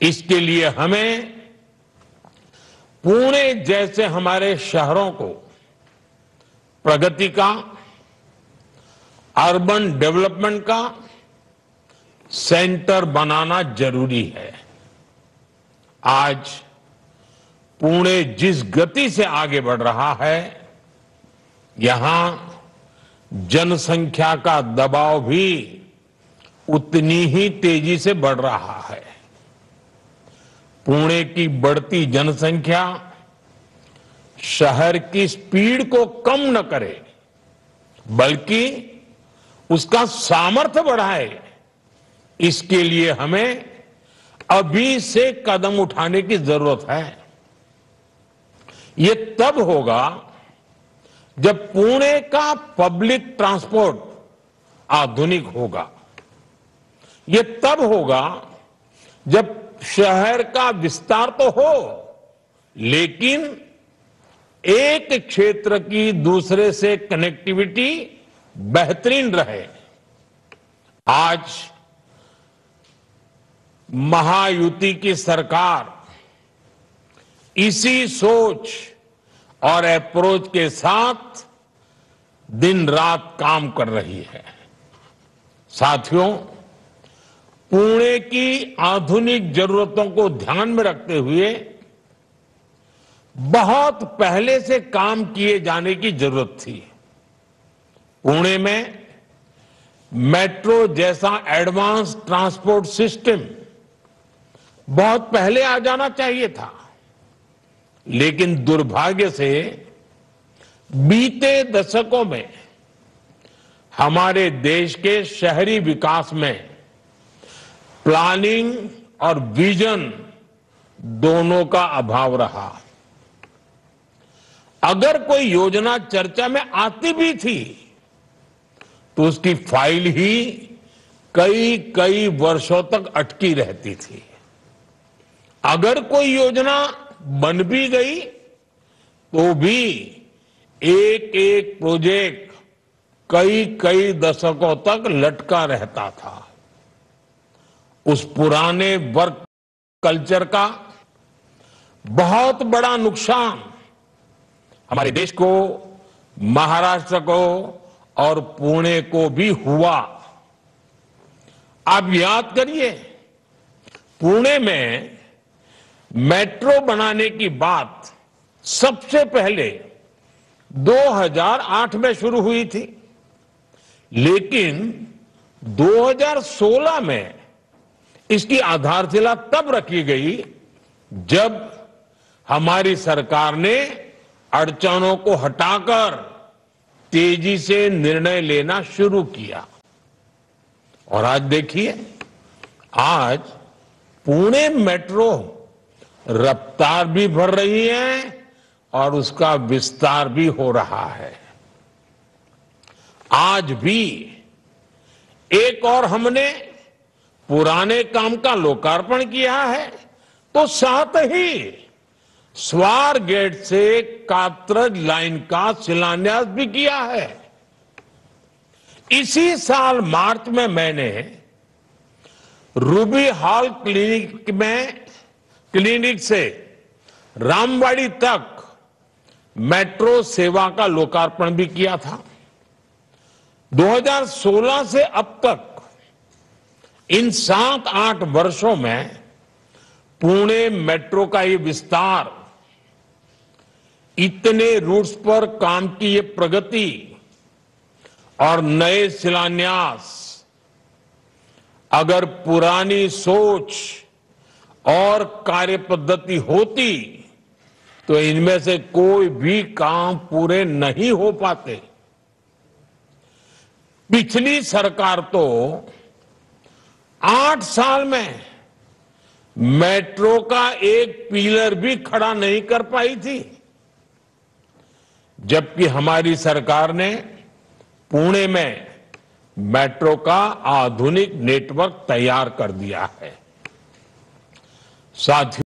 इसके लिए हमें पुणे जैसे हमारे शहरों को प्रगति का, अर्बन डेवलपमेंट का सेंटर बनाना जरूरी है। आज पुणे जिस गति से आगे बढ़ रहा है, यहां जनसंख्या का दबाव भी उतनी ही तेजी से बढ़ रहा है। पुणे की बढ़ती जनसंख्या शहर की स्पीड को कम न करे, बल्कि उसका सामर्थ्य बढ़ाए। इसके लिए हमें अभी से कदम उठाने की जरूरत है। ये तब होगा जब पुणे का पब्लिक ट्रांसपोर्ट आधुनिक होगा। ये तब होगा जब शहर का विस्तार तो हो, लेकिन एक क्षेत्र की दूसरे से कनेक्टिविटी बेहतरीन रहे। आज महायुति की सरकार इसी सोच और अप्रोच के साथ दिन रात काम कर रही है। साथियों, पुणे की आधुनिक जरूरतों को ध्यान में रखते हुए बहुत पहले से काम किए जाने की जरूरत थी। पुणे में मेट्रो जैसा एडवांस ट्रांसपोर्ट सिस्टम बहुत पहले आ जाना चाहिए था, लेकिन दुर्भाग्य से बीते दशकों में हमारे देश के शहरी विकास में प्लानिंग और विजन दोनों का अभाव रहा। अगर कोई योजना चर्चा में आती भी थी, तो उसकी फाइल ही कई कई वर्षों तक अटकी रहती थी। अगर कोई योजना बन भी गई, तो भी एक एक प्रोजेक्ट कई कई दशकों तक लटका रहता था। उस पुराने वर्क कल्चर का बहुत बड़ा नुकसान हमारे देश को, महाराष्ट्र को और पुणे को भी हुआ। आप याद करिए, पुणे में मेट्रो बनाने की बात सबसे पहले 2008 में शुरू हुई थी, लेकिन 2016 में इसकी आधारशिला तब रखी गई जब हमारी सरकार ने अड़चनों को हटाकर तेजी से निर्णय लेना शुरू किया। और आज देखिए, आज पुणे मेट्रो रफ्तार भी बढ़ रही है और उसका विस्तार भी हो रहा है। आज भी एक और हमने पुराने काम का लोकार्पण किया है, तो साथ ही स्वार गेट से कात्रज लाइन का शिलान्यास भी किया है। इसी साल मार्च में मैंने रूबी हॉल क्लिनिक से रामवाड़ी तक मेट्रो सेवा का लोकार्पण भी किया था। 2016 से अब तक इन 7-8 वर्षों में पुणे मेट्रो का ये विस्तार, इतने रूट्स पर काम की ये प्रगति और नए शिलान्यास, अगर पुरानी सोच और कार्य पद्धति होती तो इनमें से कोई भी काम पूरे नहीं हो पाते। पिछली सरकार तो 8 साल में मेट्रो का एक पिलर भी खड़ा नहीं कर पाई थी, जबकि हमारी सरकार ने पुणे में मेट्रो का आधुनिक नेटवर्क तैयार कर दिया है। साथियों,